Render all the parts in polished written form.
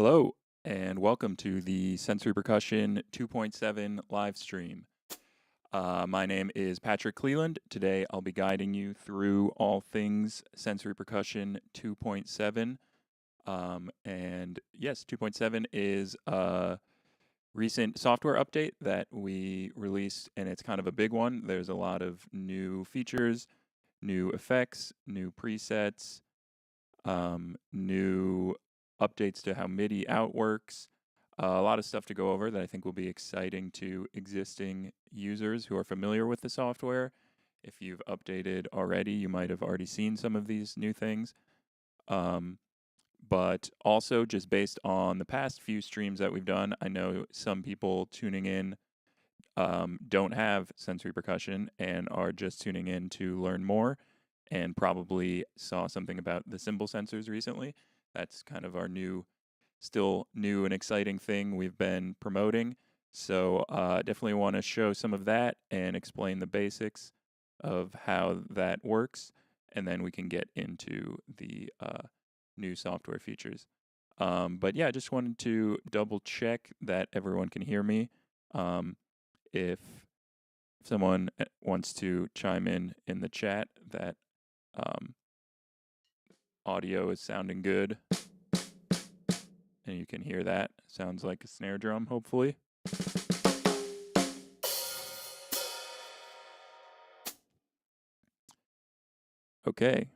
Hello, and welcome to the Sensory Percussion 2.7 live stream. My name is Patrick Cleland. Today I'll be guiding you through all things Sensory Percussion 2.7. And yes, 2.7 is a recent software update that we released, and it's kind of a big one. There's a lot of new features, new effects, new presets, new updates to how MIDI out works. A lot of stuff to go over that I think will be exciting to existing users who are familiar with the software. If you've updated already, you might have already seen some of these new things. But also, just based on the past few streams that we've done, I know some people tuning in don't have sensory percussion and are just tuning in to learn more and probably saw something about the cymbal sensors recently. That's kind of our still new and exciting thing we've been promoting. So definitely want to show some of that and explain the basics of how that works. And then we can get into the new software features. But yeah, I just wanted to double check that everyone can hear me. If someone wants to chime in the chat that audio is sounding good, and you can hear that. Sounds like a snare drum, hopefully. Okay.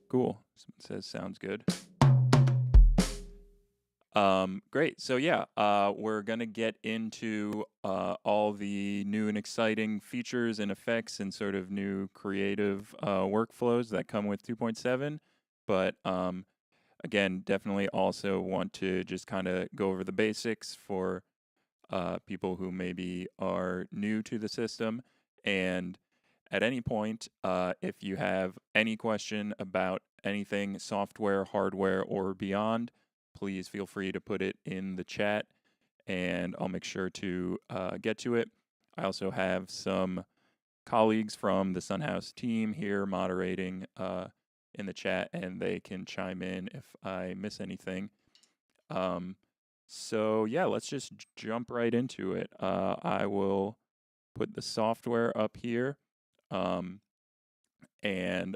Cool. Someone says sounds good. Great. So yeah, we're gonna get into all the new and exciting features and effects and sort of new creative workflows that come with 2.7. But again, definitely also want to just kind of go over the basics for people who maybe are new to the system. And at any point, if you have any question about anything software, hardware, or beyond, please feel free to put it in the chat and I'll make sure to get to it. I also have some colleagues from the Sunhouse team here moderating in the chat, and they can chime in if I miss anything. So yeah, let's just jump right into it. I will put the software up here. And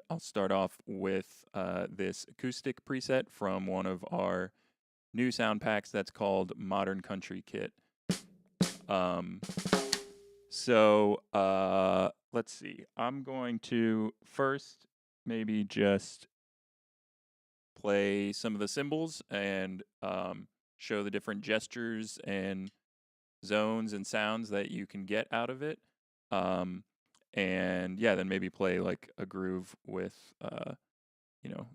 I'll start off with this acoustic preset from one of our new sound packs that's called Modern Country Kit. Let's see. I'm going to first maybe just play some of the cymbals and show the different gestures and zones and sounds that you can get out of it. And yeah, then maybe play like a groove with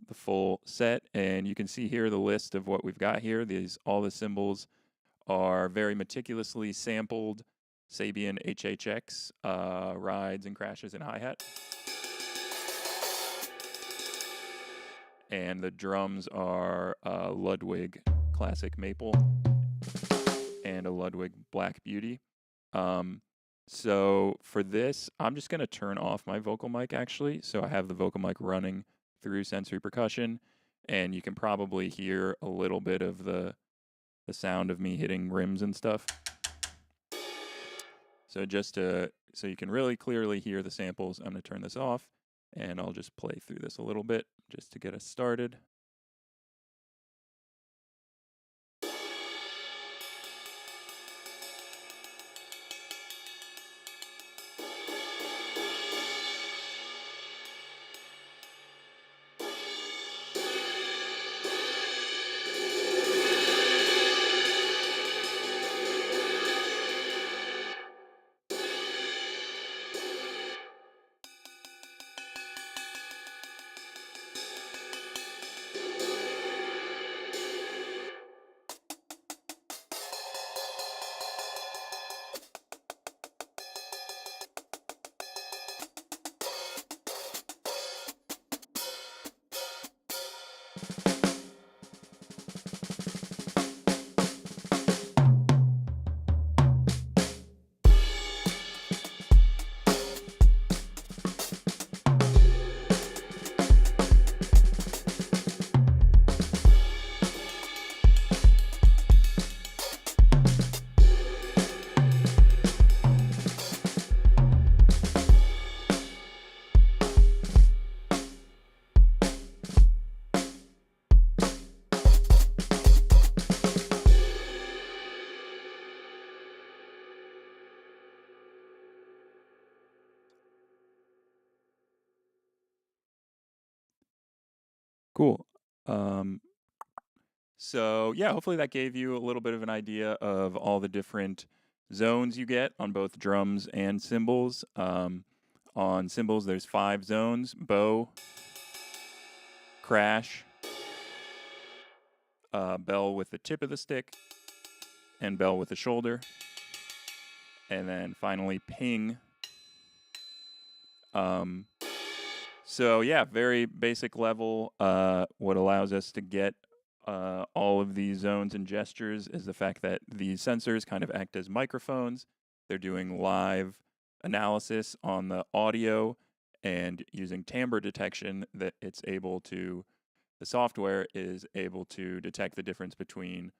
the full set. And you can see here the list of what we've got here. All the cymbals are very meticulously sampled Sabian HHX rides and crashes and hi-hat. And the drums are Ludwig Classic Maple and a Ludwig Black Beauty. So for this, I'm just going to turn off my vocal mic, actually. So I have the vocal mic running through Sensory Percussion, and you can probably hear a little bit of the sound of me hitting rims and stuff. So so you can really clearly hear the samples, I'm going to turn this off, and I'll just play through this a little bit just to get us started. Cool. Um, so yeah, hopefully that gave you a little bit of an idea of all the different zones you get on both drums and cymbals. On cymbals, there's 5 zones: bow, crash, bell with the tip of the stick, and bell with the shoulder, and then finally ping. Um, so yeah, very basic level. What allows us to get all of these zones and gestures is the fact that these sensors kind of act as microphones. They're doing live analysis on the audio and using timbre detection that the software is able to detect the difference between,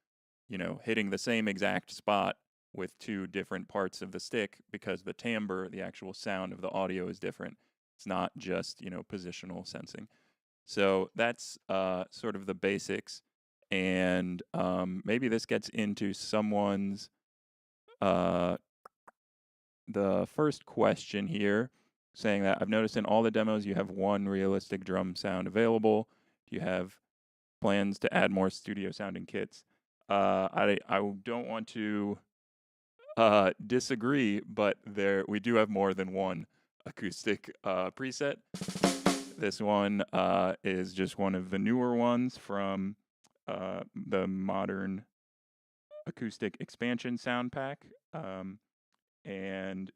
hitting the same exact spot with 2 different parts of the stick because the timbre, the actual sound of the audio is different. It's not just, positional sensing. So that's sort of the basics. And maybe this gets into someone's, the first question here, saying that I've noticed in all the demos you have one realistic drum sound available. Do you have plans to add more studio sounding kits? I don't want to disagree, but we do have more than one acoustic preset. This one is just one of the newer ones from the modern acoustic expansion sound pack. And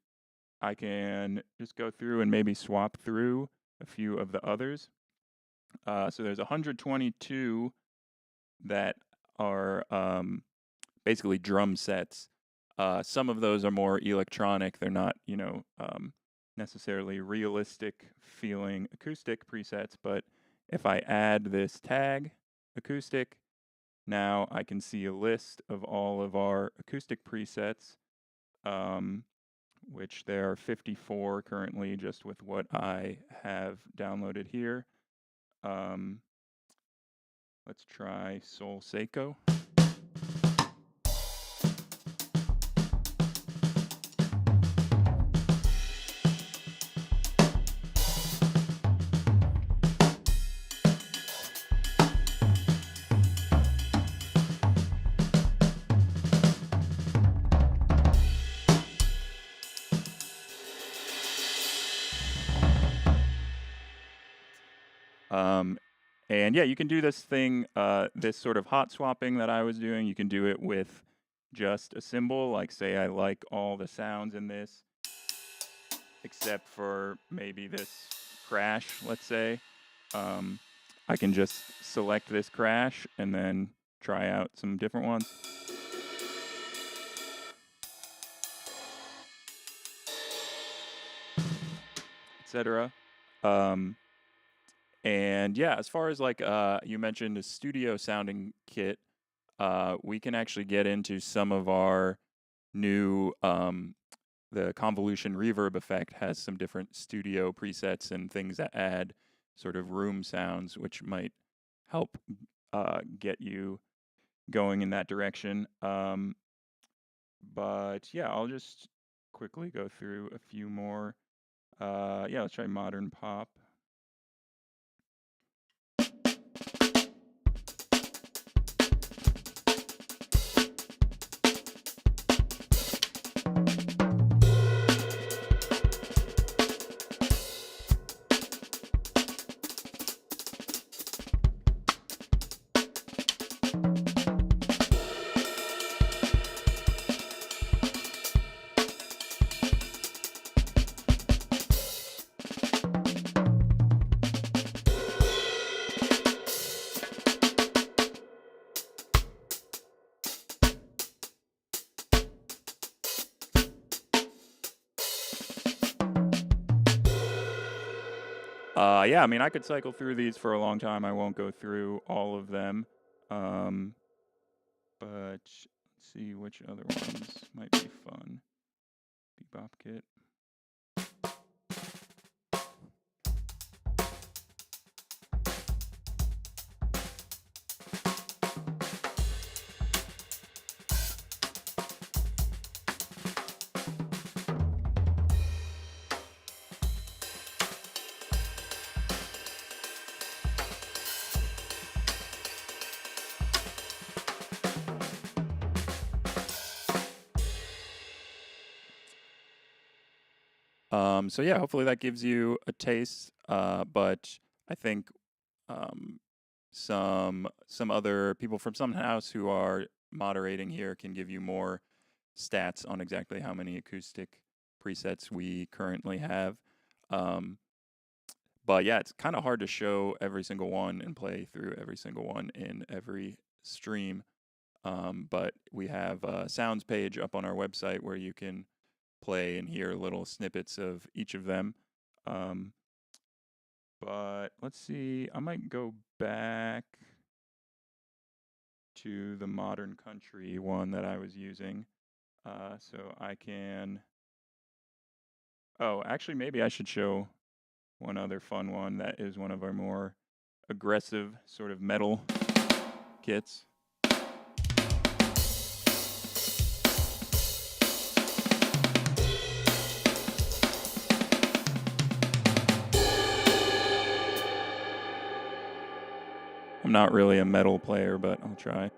I can just go through and maybe swap through a few of the others. So there's 122 that are basically drum sets. Some of those are more electronic. They're not, necessarily realistic feeling acoustic presets. But if I add this tag, acoustic, now I can see a list of all of our acoustic presets, which there are 54 currently just with what I have downloaded here. Let's try Sol Seiko. And yeah, you can do this thing, this sort of hot swapping that I was doing. You can do it with just a cymbal, like say I like all the sounds in this, except for maybe this crash, let's say. I can just select this crash and then try out some different ones, etc. And yeah, as far as like you mentioned a studio sounding kit, we can actually get into some of our new the convolution reverb effect has some different studio presets and things that add sort of room sounds, which might help get you going in that direction. But yeah, I'll just quickly go through a few more. Yeah, let's try modern pop. Yeah, I mean, I could cycle through these for a long time. I won't go through all of them. But let's see which other ones might be fun. Bebop kit. So yeah, hopefully that gives you a taste. But I think um, some other people from some house who are moderating here can give you more stats on exactly how many acoustic presets we currently have. Um, but yeah, it's kind of hard to show every single one and play through every single one in every stream. But we have a sounds page up on our website where you can play and hear little snippets of each of them. Um, but let's see, I might go back to the modern country one that I was using. So I can. Oh, actually, maybe I should show one other fun one that is one of our more aggressive sort of metal kits. I'm not really a metal player, but I'll try.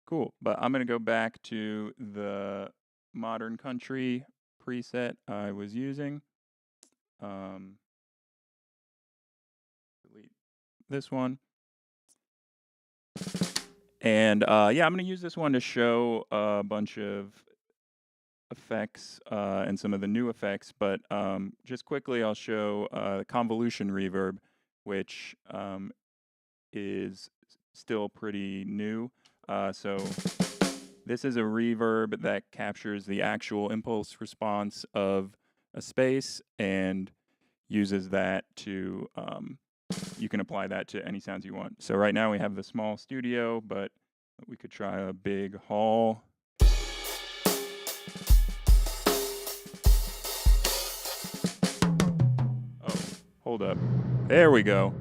Cool, but I'm gonna go back to the modern country preset I was using. Delete this one. And yeah, I'm going to use this one to show a bunch of effects and some of the new effects. But just quickly, I'll show convolution reverb, which is still pretty new. So this is a reverb that captures the actual impulse response of a space and uses that to you can apply that to any sounds you want. So right now we have the small studio, but we could try a big hall. Oh, hold up. There we go.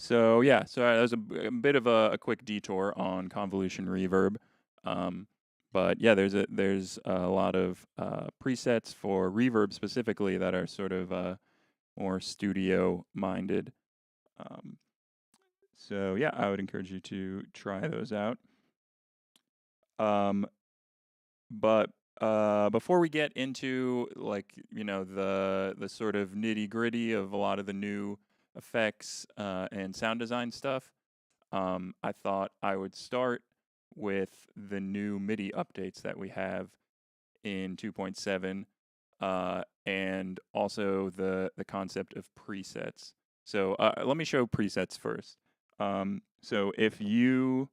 So yeah, so that was a bit of a quick detour on convolution reverb, but yeah, there's a lot of presets for reverb specifically that are sort of more studio minded. So yeah, I would encourage you to try those out. But before we get into like the sort of nitty gritty of a lot of the new effects and sound design stuff, I thought I would start with the new MIDI updates that we have in 2.7, and also the concept of presets. So let me show presets first. So if you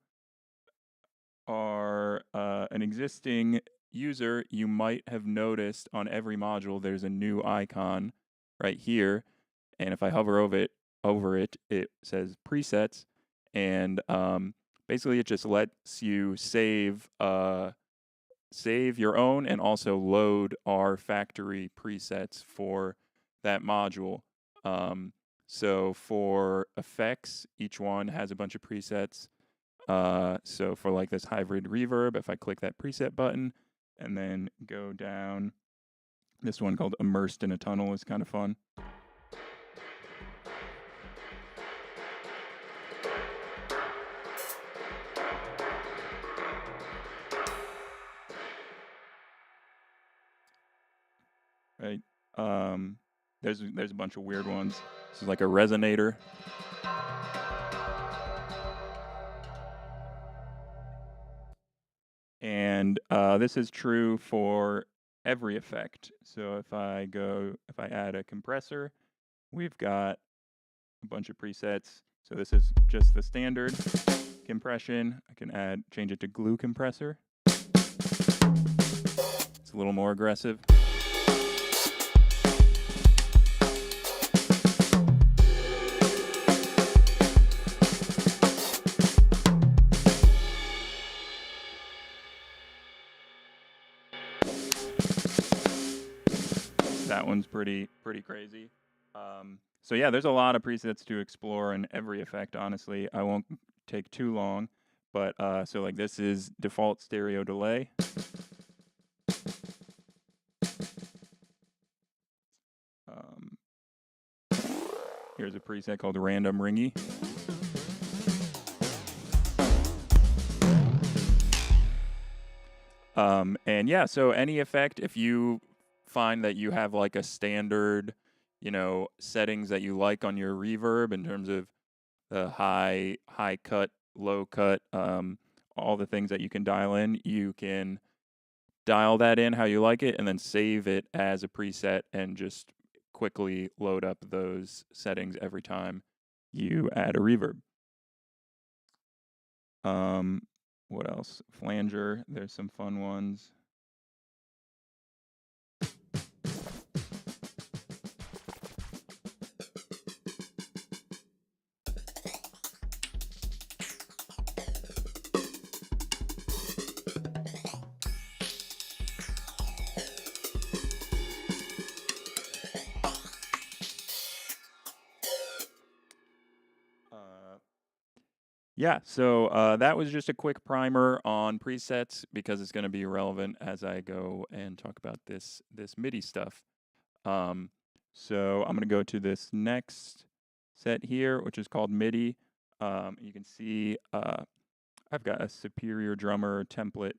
are an existing user, you might have noticed on every module there's a new icon right here, and if I hover over it, it says presets, and basically it just lets you save your own and also load our factory presets for that module. So for effects, each one has a bunch of presets. So for like this hybrid reverb, if I click that preset button and then go down, this one called Immersed in a Tunnel is kind of fun. Right. There's a bunch of weird ones. This is like a resonator. And this is true for every effect. So if I add a compressor, we've got a bunch of presets. So this is just the standard compression. I can change it to glue compressor. It's a little more aggressive. That one's pretty crazy. So yeah, there's a lot of presets to explore in every effect, honestly. I won't take too long, but so like this is default stereo delay. Here's a preset called random ringy. And yeah, so any effect, if you find that you have like a standard, settings that you like on your reverb in terms of the high cut, low cut, all the things that you can dial in, you can dial that in how you like it and then save it as a preset and just quickly load up those settings every time you add a reverb. What else? Flanger, there's some fun ones. Yeah, so that was just a quick primer on presets because it's going to be relevant as I go and talk about this MIDI stuff. So I'm going to go to this next set here, which is called MIDI. You can see I've got a Superior Drummer template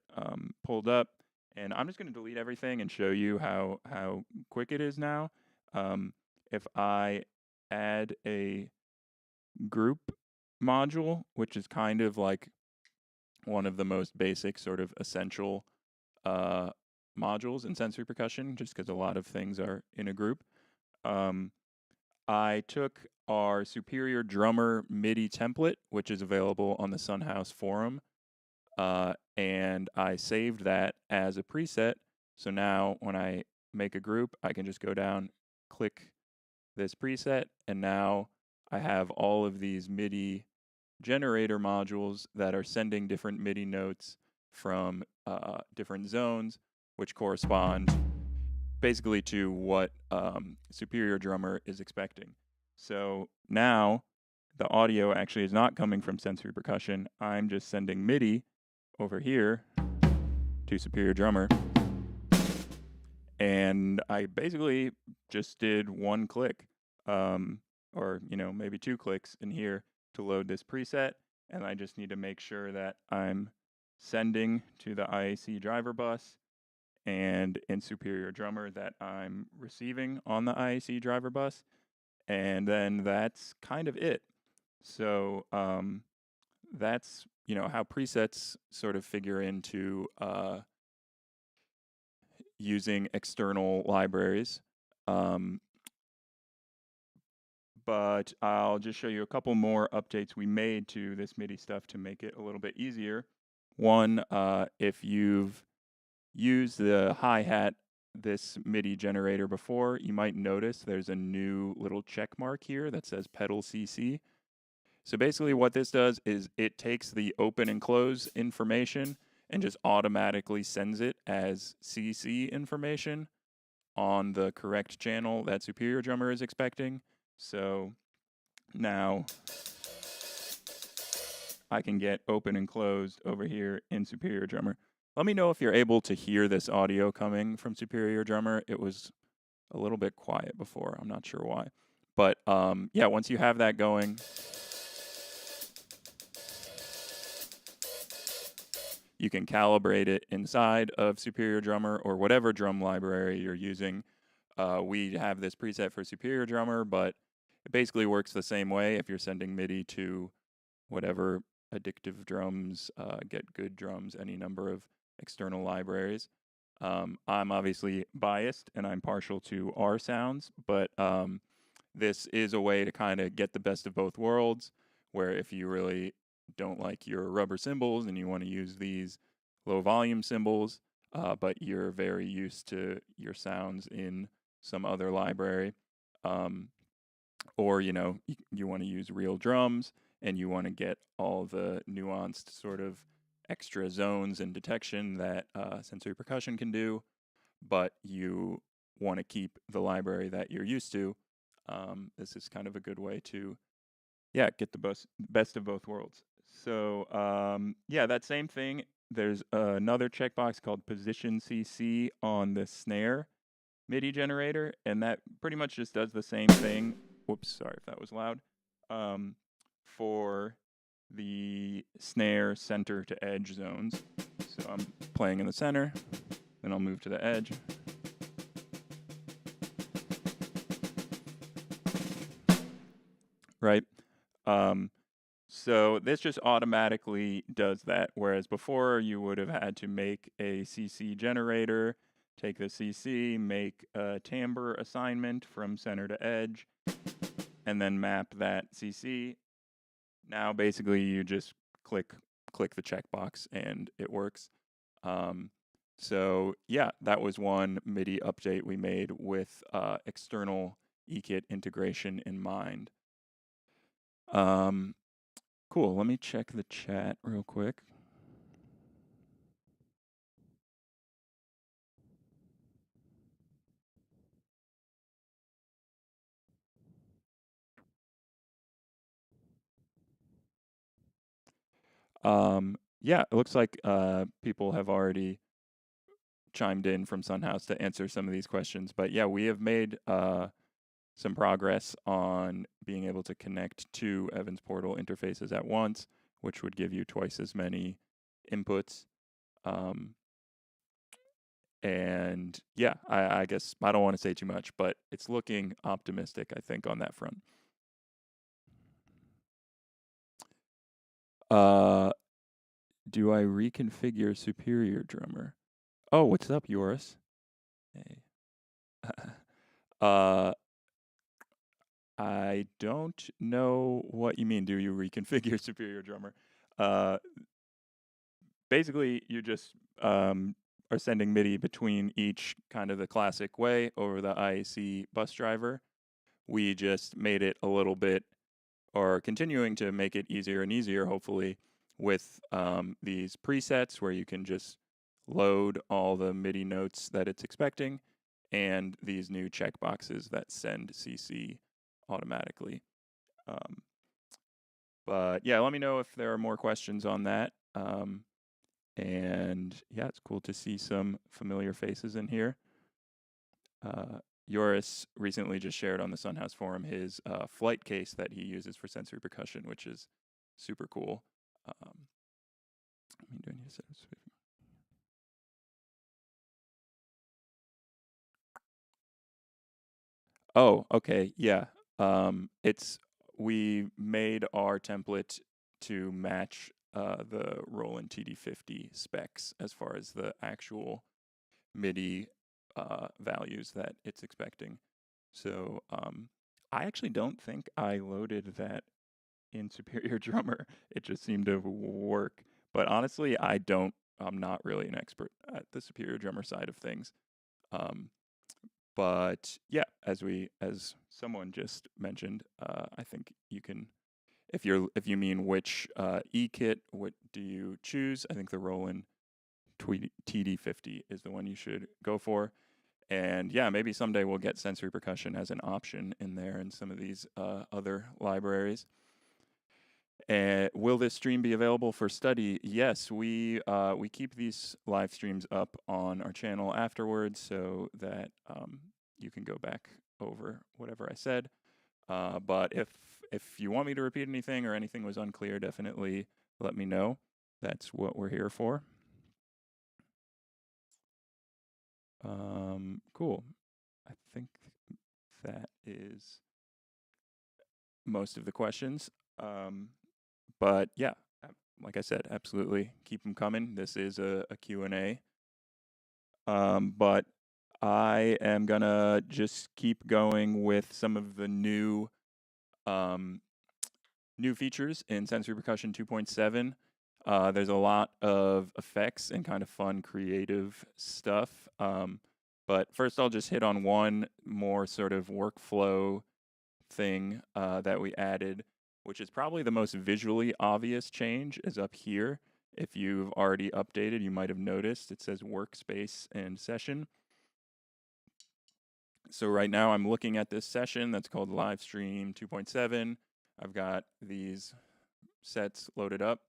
pulled up, and I'm just going to delete everything and show you how quick it is now. If I add a group module, which is kind of like one of the most basic sort of essential modules in sensory percussion, just because a lot of things are in a group. I took our Superior Drummer MIDI template, which is available on the Sunhouse forum, and I saved that as a preset. So now when I make a group, I can just go down, click this preset, and now I have all of these MIDI generator modules that are sending different MIDI notes from different zones, which correspond basically to what Superior Drummer is expecting. So now the audio actually is not coming from Sensory Percussion. I'm just sending MIDI over here to Superior Drummer. And I basically just did one click, or maybe 2 clicks in here to load this preset, and I just need to make sure that I'm sending to the IAC driver bus, and in Superior Drummer that I'm receiving on the IAC driver bus, and then that's kind of it. So that's how presets sort of figure into using external libraries. But I'll just show you a couple more updates we made to this MIDI stuff to make it a little bit easier. One, if you've used the hi-hat, this MIDI generator before, you might notice there's a new little check mark here that says pedal CC. So basically what this does is it takes the open and close information and just automatically sends it as CC information on the correct channel that Superior Drummer is expecting. So now I can get open and closed over here in Superior Drummer. Let me know if you're able to hear this audio coming from Superior Drummer. It was a little bit quiet before. I'm not sure why. But yeah, once you have that going, you can calibrate it inside of Superior Drummer or whatever drum library you're using. we have this preset for Superior Drummer, but it basically works the same way if you're sending MIDI to whatever addictive drums, get good drums, any number of external libraries. I'm obviously biased and I'm partial to R sounds, but this is a way to kind of get the best of both worlds, where if you really don't like your rubber cymbals and you want to use these low volume cymbals, but you're very used to your sounds in some other library, um, or you want to use real drums and you want to get all the nuanced sort of extra zones and detection that sensory percussion can do, but you want to keep the library that you're used to. This is kind of a good way to, get the best of both worlds. So, that same thing. There's another checkbox called Position CC on the snare MIDI generator, and that pretty much just does the same thing. Whoops, sorry if that was loud. For the snare center to edge zones. So I'm playing in the center, then I'll move to the edge. Right? So this just automatically does that, whereas before you would have had to make a CC generator, take the CC, make a timbre assignment from center to edge, and then map that CC. Now basically you just click the checkbox and it works. So yeah, that was one MIDI update we made with external eKit integration in mind. Cool. Let me check the chat real quick. Yeah, it looks like people have already chimed in from Sunhouse to answer some of these questions. But yeah, we have made some progress on being able to connect two Evans Portal interfaces at once, which would give you twice as many inputs. And yeah, I guess I don't want to say too much, but it's looking optimistic, I think, on that front. Do I reconfigure Superior Drummer? Oh, what's up, Yoris? Hey. I don't know what you mean. Do you reconfigure Superior Drummer? Basically, you just are sending MIDI between each kind of the classic way over the IAC bus driver. We just made it a little bit, or continuing to make it easier and easier, hopefully, with these presets where you can just load all the MIDI notes that it's expecting, and these new checkboxes that send CC automatically. But yeah, let me know if there are more questions on that. And yeah, it's cool to see some familiar faces in here. Joris recently just shared on the Sunhouse forum his flight case that he uses for sensory percussion, which is super cool. Do I need to set a switch? Oh, okay, yeah. We made our template to match the Roland TD50 specs as far as the actual MIDI values that it's expecting. So I actually don't think I loaded that in Superior Drummer. It just seemed to work. But honestly, I'm not really an expert at the Superior Drummer side of things. But yeah, as someone just mentioned, I think you can, if you mean which eKit, what do you choose? I think the Roland TD50 is the one you should go for. And yeah, maybe someday we'll get sensory percussion as an option in there in some of these other libraries. And will this stream be available for study? Yes, we keep these live streams up on our channel afterwards, so that you can go back over whatever I said. But if you want me to repeat anything or anything was unclear, definitely let me know. That's what we're here for. Cool. I think that is most of the questions. But yeah, like I said, absolutely keep them coming. This is a Q&A. But I am gonna just keep going with some of the um, new features in Sensory Percussion 2.7. There's a lot of effects and kind of fun, creative stuff. But first, I'll just hit on one more sort of workflow thing that we added, which is probably the most visually obvious change, is up here. If you've already updated, you might have noticed it says workspace and session. So right now I'm looking at this session that's called Livestream 2.7. I've got these sets loaded up.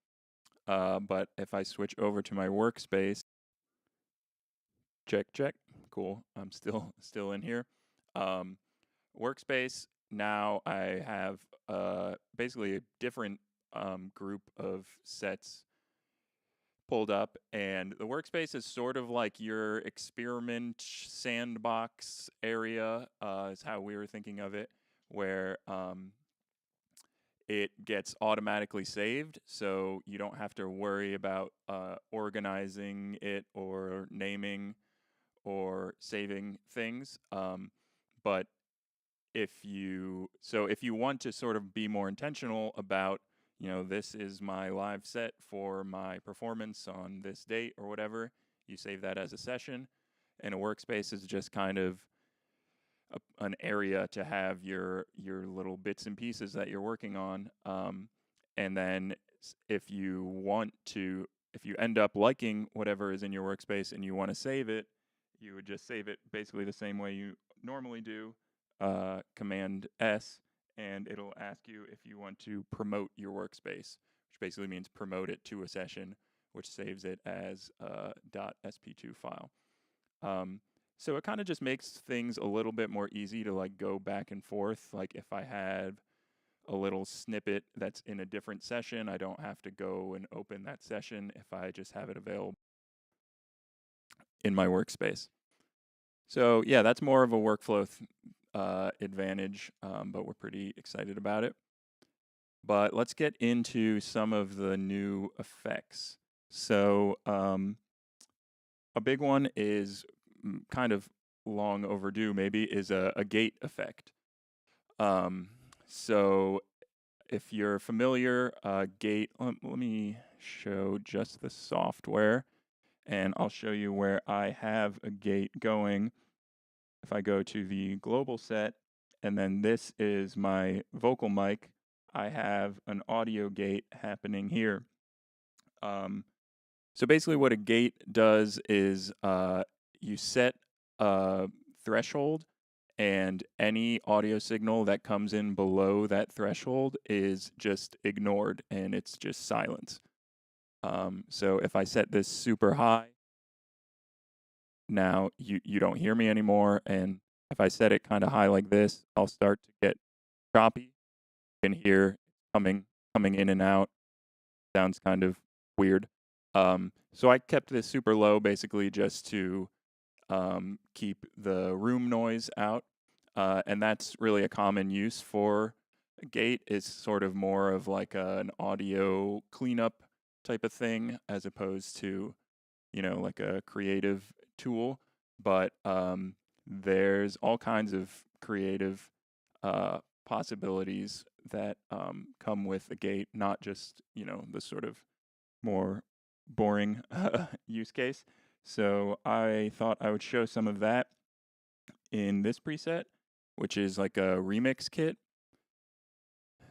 But if I switch over to my workspace, check, cool. I'm still in here. Workspace. Now I have basically a different group of sets pulled up, and the workspace is sort of like your experiment sandbox area. Is how we were thinking of it, where it gets automatically saved, so you don't have to worry about organizing it or naming or saving things. But if you want to sort of be more intentional about, this is my live set for my performance on this date or whatever, you save that as a session, and a workspace is just kind of an area to have your little bits and pieces that you're working on. And then if you end up liking whatever is in your workspace and you want to save it, you would just save it basically the same way you normally do, Command S, and it'll ask you if you want to promote your workspace, which basically means promote it to a session, which saves it as a .sp2 file. So it kind of just makes things a little bit more easy to like go back and forth. Like if I have a little snippet that's in a different session, I don't have to go and open that session if I just have it available in my workspace. So yeah, that's more of a workflow advantage, but we're pretty excited about it. But let's get into some of the new effects. So a big one is kind of long overdue, maybe, is a gate effect. So if you're familiar, gate, let me show just the software, and I'll show you where I have a gate going. If I go to the global set, and then this is my vocal mic, I have an audio gate happening here. So basically what a gate does is you set a threshold, and any audio signal that comes in below that threshold is just ignored, and it's just silence. So if I set this super high, now you don't hear me anymore, and if I set it kind of high like this, I'll start to get choppy. You can hear coming in and out. Sounds kind of weird. So I kept this super low basically just to keep the room noise out. And that's really a common use for a gate. It's sort of more of like an audio cleanup type of thing as opposed to, like a creative tool. But there's all kinds of creative possibilities that come with a gate, not just, the sort of more boring use case. So I thought I would show some of that in this preset, which is like a remix kit.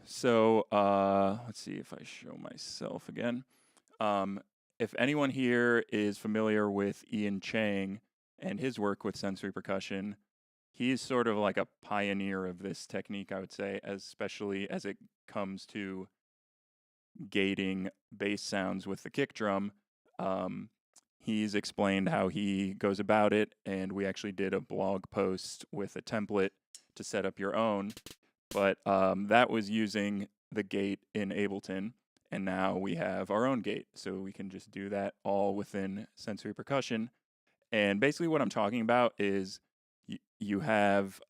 So let's see if I show myself again. If anyone here is familiar with Ian Chang and his work with sensory percussion, he's sort of like a pioneer of this technique, I would say, especially as it comes to gating bass sounds with the kick drum. He's explained how he goes about it, and we actually did a blog post with a template to set up your own. But that was using the gate in Ableton, and now we have our own gate, so we can just do that all within Sensory Percussion. And basically what I'm talking about is you have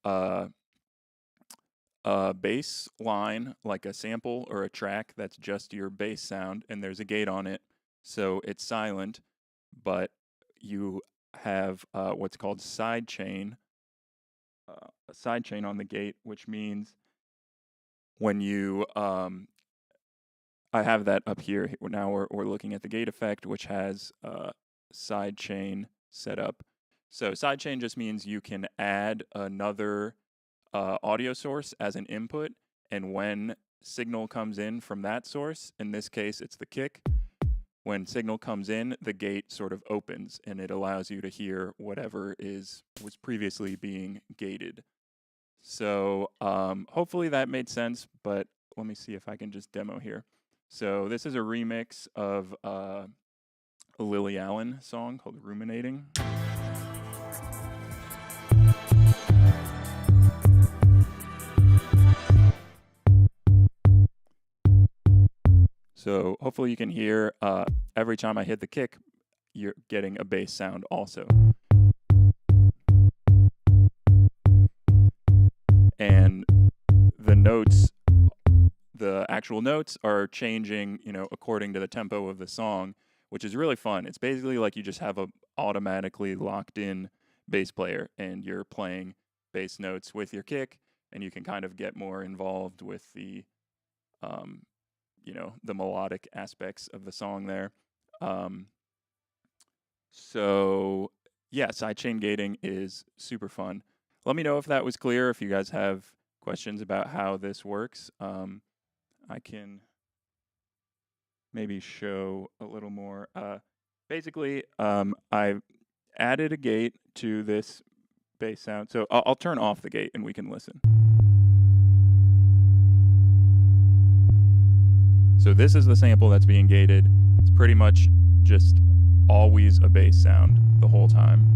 a bass line, like a sample or a track that's just your bass sound, and there's a gate on it, so it's silent, but you have what's called a side chain on the gate, which means when you I have that up here. Now we're looking at the gate effect, which has side chain set up. So side chain just means you can add another audio source as an input, and when signal comes in from that source, in this case it's the kick, when signal comes in, the gate sort of opens and it allows you to hear whatever was previously being gated. So hopefully that made sense, but let me see if I can just demo here. So this is a remix of a Lily Allen song called Ruminating. So hopefully you can hear every time I hit the kick, you're getting a bass sound also. And the actual notes are changing, according to the tempo of the song, which is really fun. It's basically like you just have a automatically locked in bass player and you're playing bass notes with your kick, and you can kind of get more involved with the the melodic aspects of the song there. So yeah, sidechain gating is super fun. Let me know if that was clear. If you guys have questions about how this works, I can maybe show a little more. Basically, I've added a gate to this bass sound. So I'll turn off the gate and we can listen. So this is the sample that's being gated. It's pretty much just always a bass sound the whole time.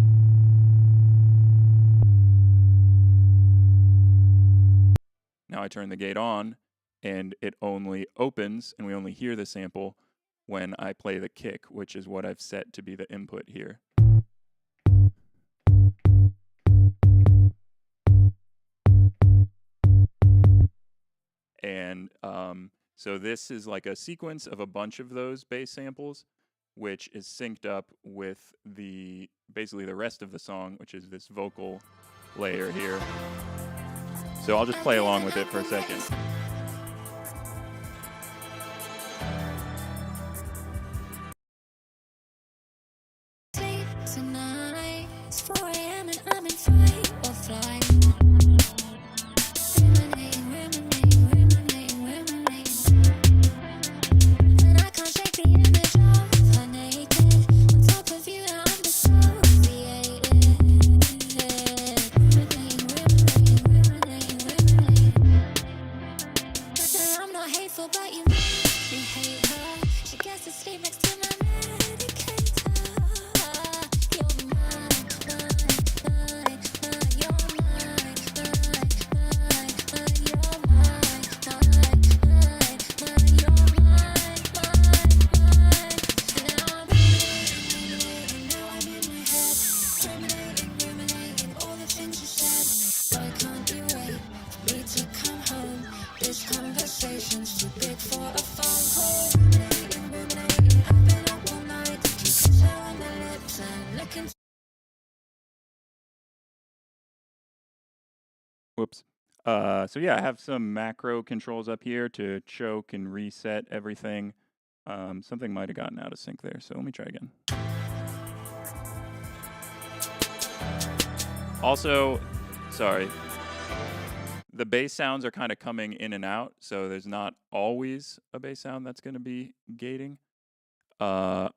Now I turn the gate on and it only opens and we only hear the sample when I play the kick, which is what I've set to be the input here. And so this is like a sequence of a bunch of those bass samples, which is synced up with basically the rest of the song, which is this vocal layer here. So I'll just play along with it for a second. Tonight, it's 4 a.m. and I'm in fight or flight. And I can't shake the image of her naked on top of you. I'm dissociated. Listen, I'm not hateful, but you make me hate her. She gets to sleep next to my medicator. You're mine, you're mine, you're mine. Now I'm in my head, ruminating all the things you said. Why can't you wait for me to come home? This conversation's too big for a phone call. Ruminating, I've been up all night, keep kissing on my lips and looking. Whoops. So yeah, I have some macro controls up here to choke and reset everything. Something might have gotten out of sync there, so let me try again. Also, sorry, the bass sounds are kind of coming in and out, so there's not always a bass sound that's going to be gating. Okay,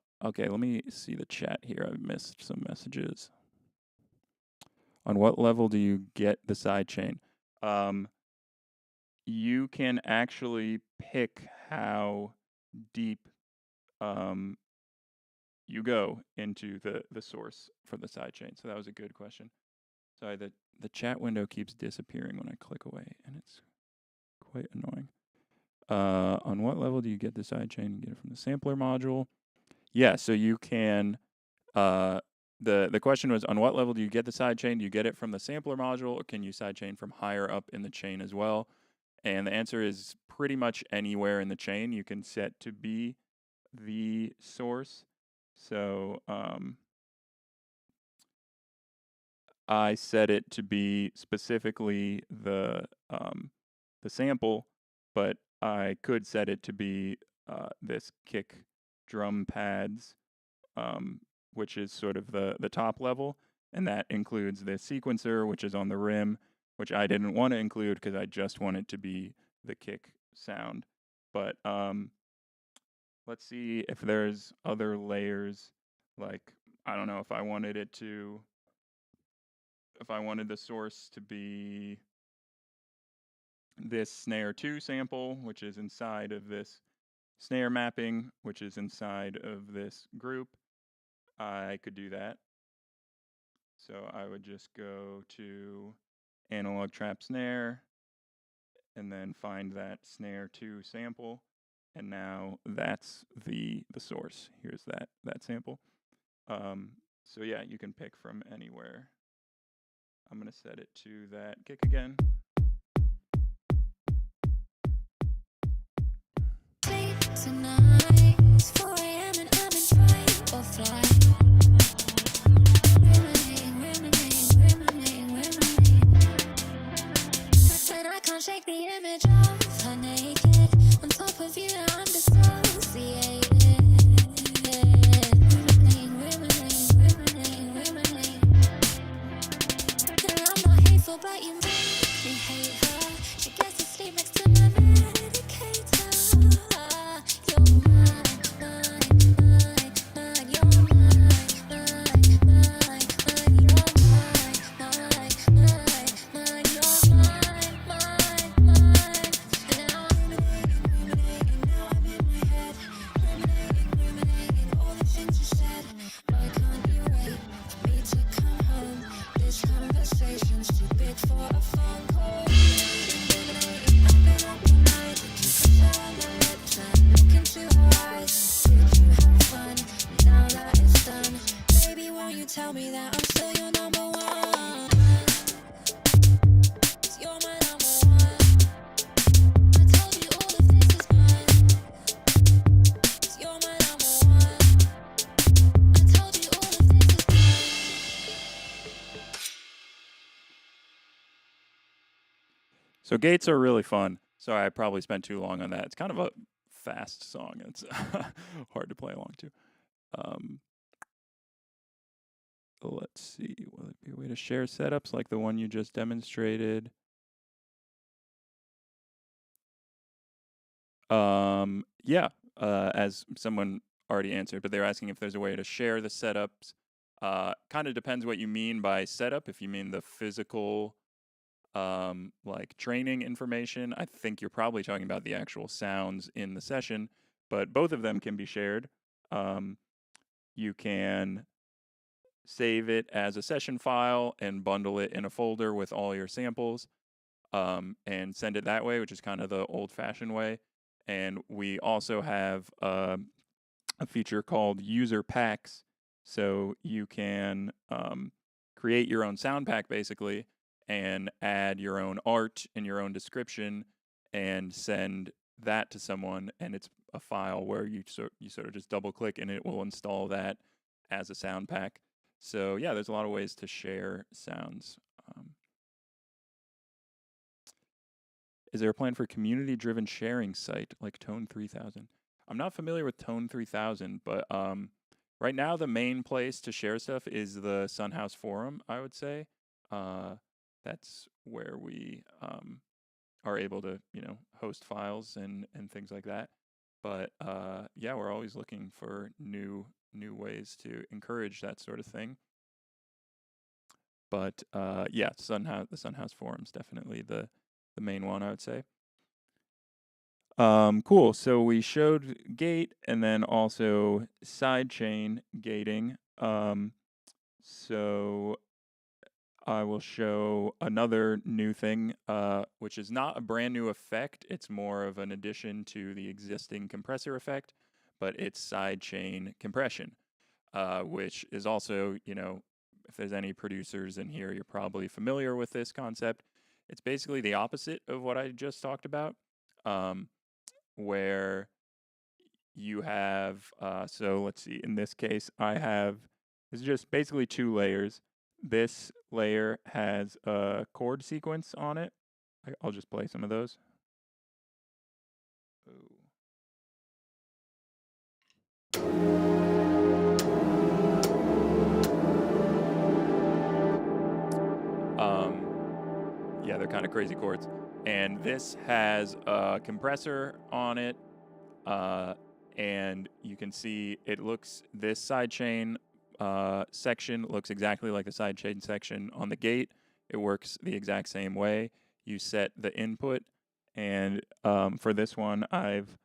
let me see the chat here. I've missed some messages. On what level do you get the sidechain? You can actually pick how deep you go into the source for the sidechain. So that was a good question. Sorry, the chat window keeps disappearing when I click away, and it's quite annoying. On what level do you get the sidechain? You get it from the sampler module. Yeah, so you can. The question was, on what level do you get the sidechain? Do you get it from the sampler module, or can you sidechain from higher up in the chain as well? And the answer is pretty much anywhere in the chain you can set to be the source. So I set it to be specifically the sample, but I could set it to be this kick drum pads, which is sort of the top level, and that includes the sequencer, which is on the rim, which I didn't want to include because I just want it to be the kick sound. But let's see if there's other layers, like, I don't know, if I wanted the source to be this snare 2 sample, which is inside of this snare mapping, which is inside of this group, I could do that. So I would just go to analog trap snare and then find that snare 2 sample, and now that's the source. Here's that sample. So yeah, you can pick from anywhere. I'm gonna set it to that kick again. Tonight, it's 4 a.m. and I'm in fight or flight. Ruminating. And I can't shake the image of her naked on top of you. I'm dissociated. Ruminating. And I'm not hateful, but you make me hate her. She gets to sleep next to my medicator. You're mine. You're mine. And now I'm ruminating. Now I'm in my head. Ruminating all the things you said. Why can't you wait for me to come home? This conversation's too big for a phone call. Ruminating, I've been up all night. Did you kiss her on the lips and look into her eyes? Did you have fun? Now that it's done, baby, won't you tell me that I'm still your number one? 'Cause you're my number one. I told you all of this is fine. 'Cause you're my number one. I told you all of this is fine. So gates are really fun. Sorry, I probably spent too long on that. It's kind of a fast song. It's hard to play along to. Let's see. Will it be a way to share setups like the one you just demonstrated? Yeah. As someone already answered, but they're asking if there's a way to share the setups. Kind of depends what you mean by setup. If you mean the physical like training information, I think you're probably talking about the actual sounds in the session, but both of them can be shared. You can save it as a session file and bundle it in a folder with all your samples, and send it that way, which is kind of the old-fashioned way. And we also have a feature called user packs, so you can create your own sound pack basically and add your own art and your own description and send that to someone, and it's a file where you sort of just double click and it will install that as a sound pack. So yeah, there's a lot of ways to share sounds. Is there a plan for community-driven sharing site like Tone 3000? I'm not familiar with Tone 3000, but right now the main place to share stuff is the Sunhouse forum, I would say. That's where we are able to, host files and things like that. But yeah, we're always looking for new ways to encourage that sort of thing. But yeah, the Sunhouse forum's definitely the main one, I would say. Cool. So we showed gate and then also sidechain gating. So I will show another new thing, which is not a brand new effect. It's more of an addition to the existing compressor effect, but it's sidechain compression, which is also, if there's any producers in here, you're probably familiar with this concept. It's basically the opposite of what I just talked about, um, where you have, so let's see, in this case, it's just basically two layers. This layer has a chord sequence on it. I'll just play some of those. Ooh. Yeah, they're kind of crazy chords. And this has a compressor on it, and you can see this sidechain section looks exactly like the sidechain section on the gate. It works the exact same way. You set the input, and for this one, I've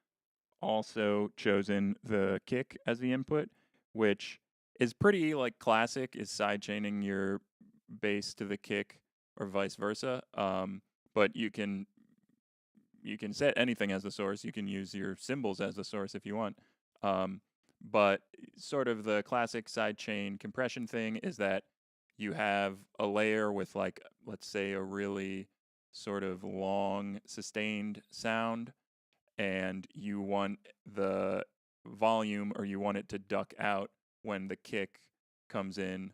also chosen the kick as the input, which is pretty like classic, is sidechaining your bass to the kick or vice versa. But you can set anything as the source. You can use your cymbals as the source if you want. Um, but sort of the classic sidechain compression thing is that you have a layer with, like, let's say, a really sort of long sustained sound, and you want the volume, or you want it to duck out when the kick comes in,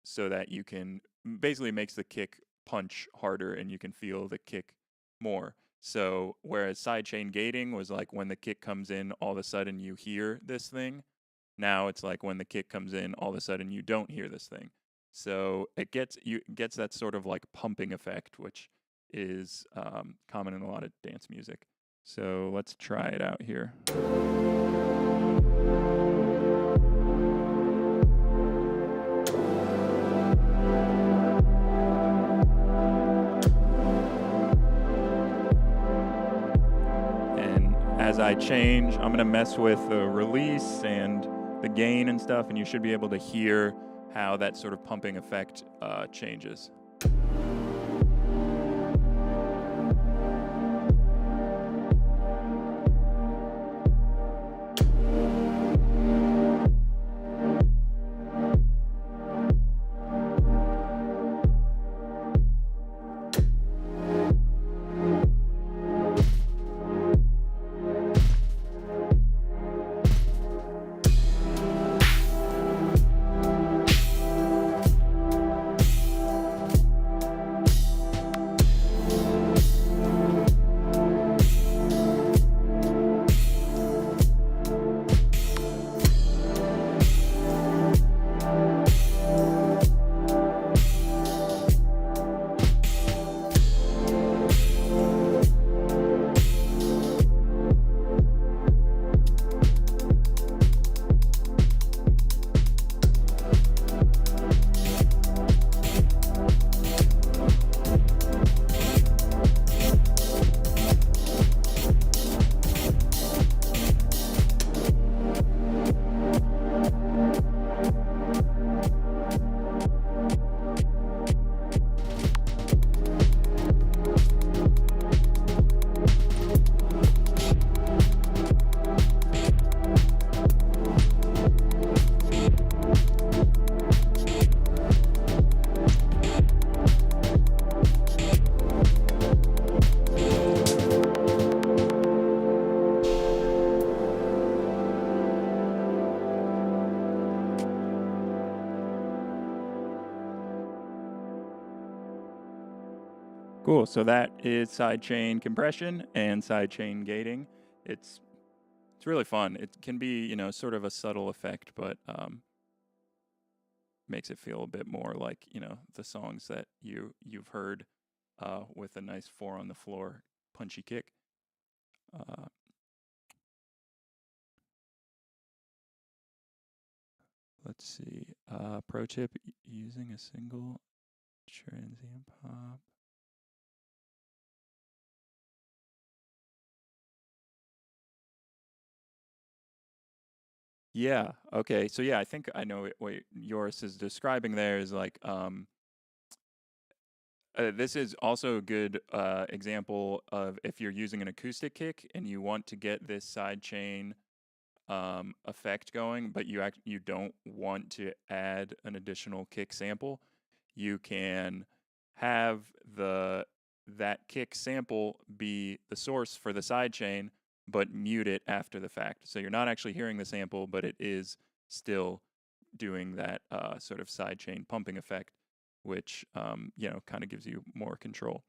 so that you can basically makes the kick punch harder and you can feel the kick more. So whereas sidechain gating was like when the kick comes in, all of a sudden you hear this thing. Now it's like when the kick comes in, all of a sudden you don't hear this thing. So it gets that sort of like pumping effect, which is common in a lot of dance music. So let's try it out here. And as I change, I'm going to mess with the release and the gain and stuff, and you should be able to hear how that sort of pumping effect changes. Cool. So that is sidechain compression and sidechain gating. It's really fun. It can be, sort of a subtle effect, but makes it feel a bit more like, the songs that you've heard with a nice 4 on the floor punchy kick. Let's see. Pro tip: using a single transient pop. Yeah. Okay. So yeah, I think I know what yours is describing there is like this is also a good example of if you're using an acoustic kick and you want to get this side chain effect going, but you don't want to add an additional kick sample. You can have that kick sample be the source for the sidechain, but mute it after the fact. So you're not actually hearing the sample, but it is still doing that sort of sidechain pumping effect, which kind of gives you more control.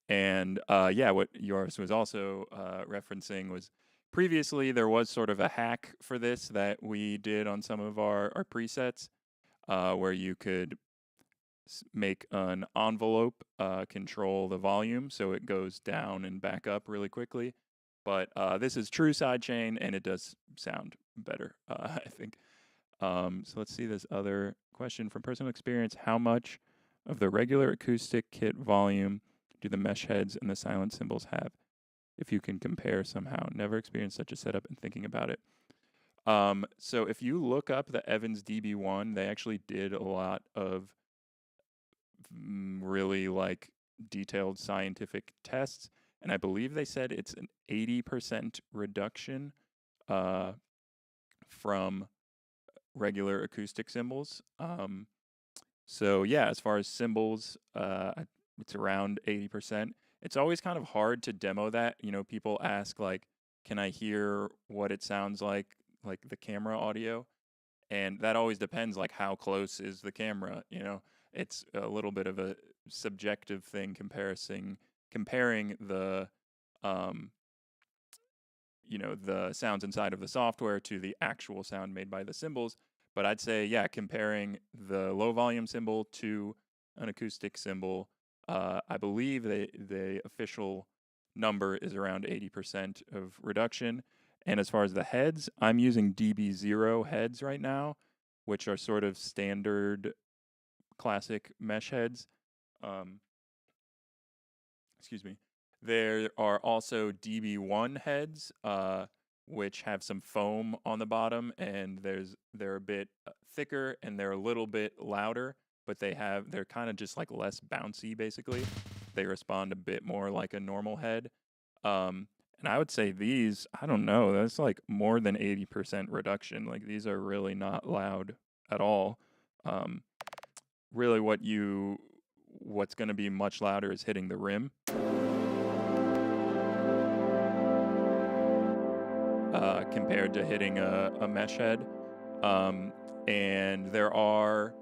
And what yours was also referencing was previously there was sort of a hack for this that we did on some of our presets, where you could make an envelope control the volume so it goes down and back up really quickly. But this is true sidechain, and it does sound better, I think. So let's see this other question from personal experience. How much of the regular acoustic kit volume do the mesh heads and the silent cymbals have? If you can compare somehow. Never experienced such a setup and thinking about it. So if you look up the Evans DB1, they actually did a lot of really like detailed scientific tests, and I believe they said it's an 80% reduction from regular acoustic cymbals. So yeah, as far as cymbals, it's around 80%. It's always kind of hard to demo that. People ask like, "Can I hear what it sounds like the camera audio?" And that always depends, like how close is the camera. It's a little bit of a subjective thing comparing um, the sounds inside of the software to the actual sound made by the cymbals. But I'd say, yeah, comparing the low volume cymbal to an acoustic cymbal, I believe the official number is around 80% of reduction. And as far as the heads, I'm using DB0 heads right now, which are sort of standard classic mesh heads. Um, excuse me. There are also DB1 heads, which have some foam on the bottom, and they're a bit thicker and they're a little bit louder, but they're kind of just like less bouncy. Basically, they respond a bit more like a normal head. And I would say these, I don't know, that's like more than 80% reduction. Like these are really not loud at all. Um, really, what's going to be much louder is hitting the rim. Compared to hitting a mesh head. And there are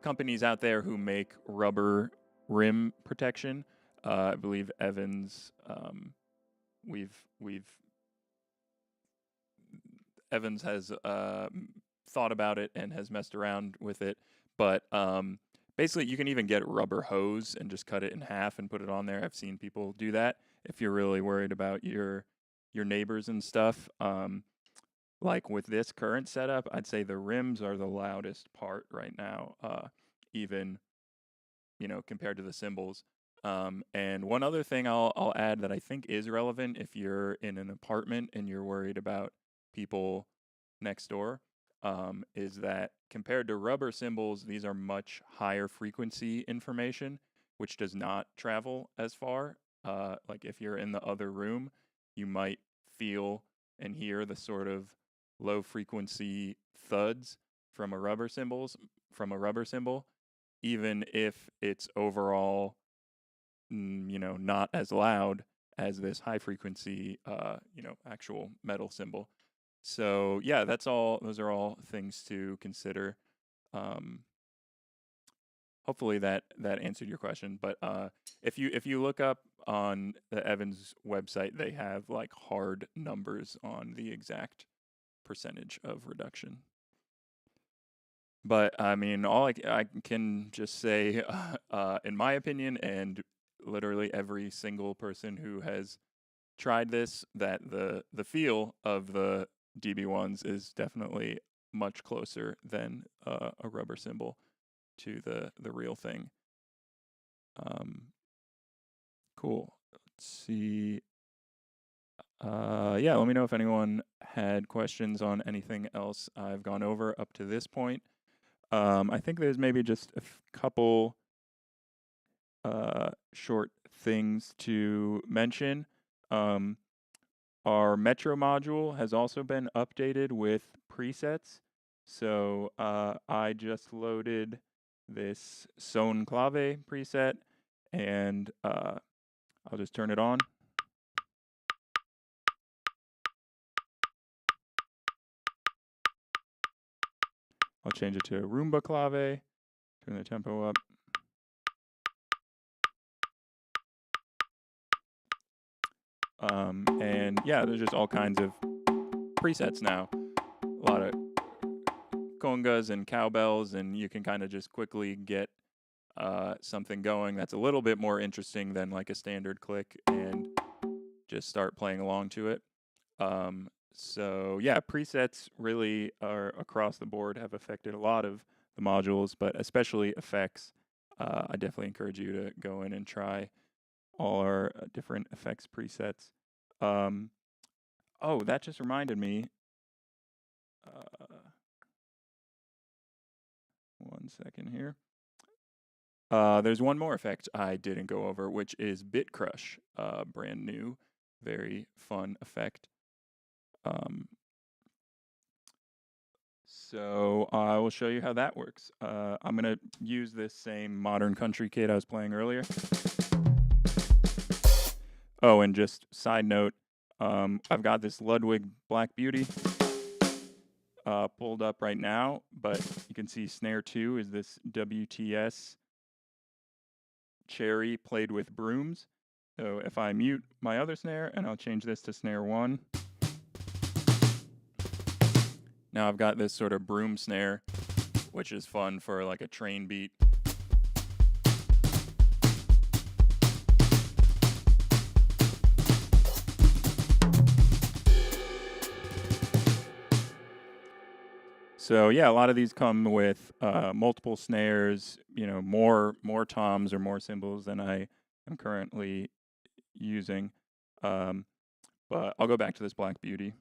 companies out there who make rubber rim protection. I believe Evans, Evans has thought about it and has messed around with it. But basically, you can even get rubber hose and just cut it in half and put it on there. I've seen people do that if you're really worried about your neighbors and stuff. Like with this current setup, I'd say the rims are the loudest part right now, even compared to the cymbals. And one other thing I'll add that I think is relevant if you're in an apartment and you're worried about people next door, is that compared to rubber cymbals, these are much higher frequency information, which does not travel as far. Like if you're in the other room, you might feel and hear the sort of low frequency thuds from a rubber cymbal, even if it's overall not as loud as this high frequency actual metal cymbal. So yeah, those are all things to consider. Hopefully that answered your question. But if you look up on the Evans website, they have like hard numbers on the exact percentage of reduction. But I mean, all I can just say, in my opinion, and literally every single person who has tried this, that the feel of the DB1s is definitely much closer than a rubber cymbal to the real thing. Cool. Let's see. Yeah, let me know if anyone had questions on anything else I've gone over up to this point. I think there's maybe just a couple short things to mention. Our Metro module has also been updated with presets. So I just loaded this Son Clave preset, and I'll just turn it on. I'll change it to Roomba Clave, turn the tempo up. And yeah, there's just all kinds of presets now. A lot of congas and cowbells, and you can kind of just quickly get something going that's a little bit more interesting than like a standard click, and just start playing along to it. So yeah, presets really are across the board, have affected a lot of the modules, but especially effects. I definitely encourage you to go in and try all our different effects presets. Oh, that just reminded me. One second here. There's one more effect I didn't go over, which is Bit Crush, brand new, very fun effect. So I will show you how that works. I'm going to use this same Modern Country kit I was playing earlier. Oh, and just side note, I've got this Ludwig Black Beauty pulled up right now, but you can see snare 2 is this WTS Cherry played with brooms. So if I mute my other snare and I'll change this to snare 1, now I've got this sort of broom snare, which is fun for like a train beat. So yeah, a lot of these come with multiple snares, you know, more toms or more cymbals than I am currently using. But I'll go back to this Black Beauty.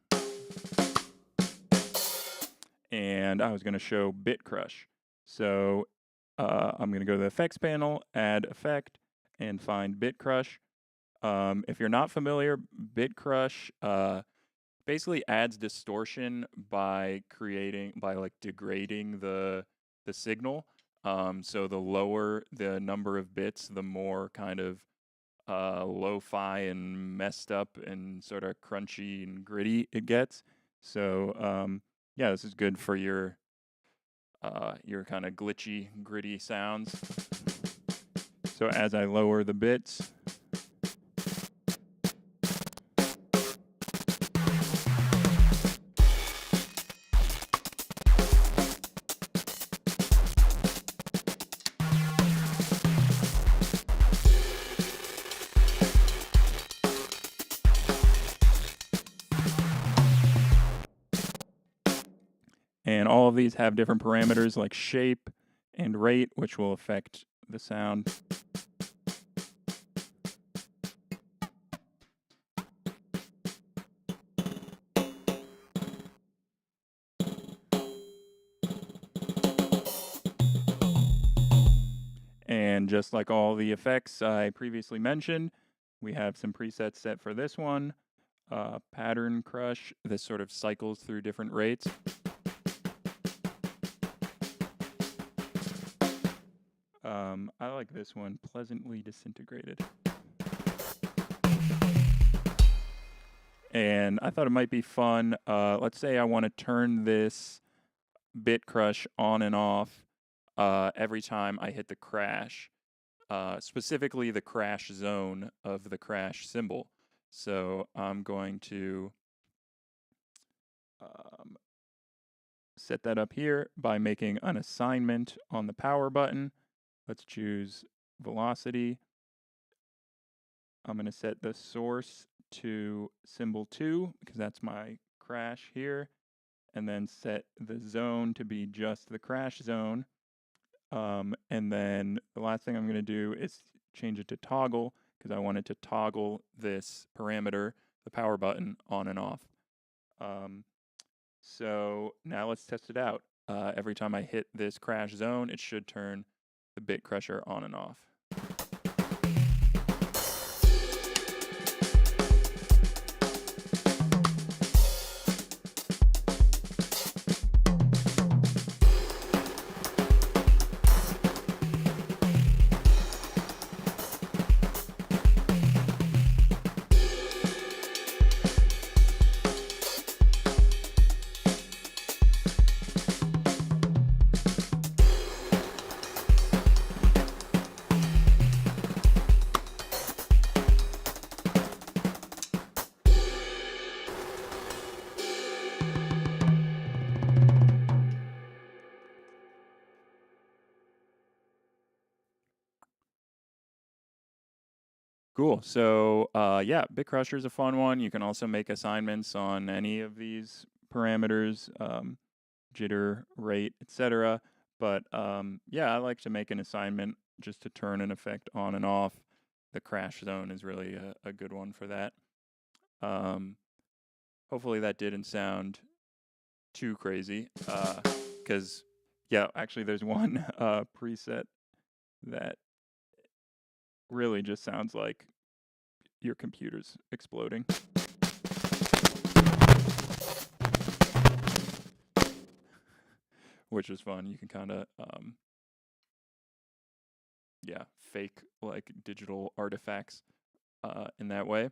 And I was going to show Bit Crush. So I'm going to go to the effects panel, add effect, and find Bit Crush. If you're not familiar, Bit Crush basically adds distortion by like degrading the signal. So the lower the number of bits, the more kind of lo-fi and messed up and sort of crunchy and gritty it gets. So yeah, this is good for your kind of glitchy, gritty sounds. So as I lower the bits, and all of these have different parameters like shape and rate, which will affect the sound. And just like all the effects I previously mentioned, we have some presets set for this one. Pattern Crush, this sort of cycles through different rates. I like this one, Pleasantly Disintegrated. And I thought it might be fun. Let's say I want to turn this Bit Crush on and off every time I hit the crash, specifically the crash zone of the crash cymbal. So I'm going to set that up here by making an assignment on the power button. Let's choose velocity. I'm going to set the source to cymbal 2 because that's my crash here, and then set the zone to be just the crash zone. And then the last thing I'm going to do is change it to toggle because I want it to toggle this parameter, the power button, on and off. So now let's test it out. Every time I hit this crash zone, it should turn the Bit Crusher on and off. Cool. So, yeah, Bit Crusher is a fun one. You can also make assignments on any of these parameters, jitter, rate, etc. But yeah, I like to make an assignment just to turn an effect on and off. The crash zone is really a good one for that. Um, hopefully that didn't sound too crazy. Because yeah, actually, there's one preset that really just sounds like your computer's exploding. Which is fun. You can kind of, yeah, fake like digital artifacts in that way.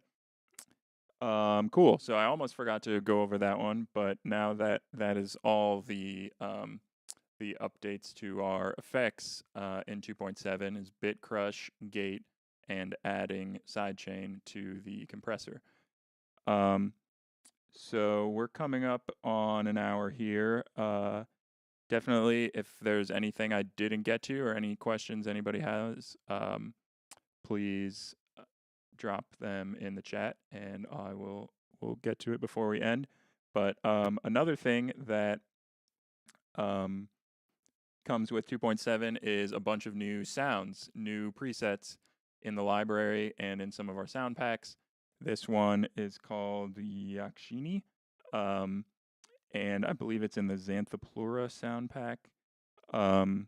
Cool. So I almost forgot to go over that one, but now that that is all the updates to our effects in 2.7 is bit crush, gate, and adding sidechain to the compressor. So we're coming up on an hour here. Definitely, if there's anything I didn't get to or any questions anybody has, please drop them in the chat, and we'll get to it before we end. But another thing that um, comes with 2.7 is a bunch of new sounds, new presets in the library and in some of our sound packs. This one is called Yakshini. And I believe it's in the Xanthopleura sound pack. And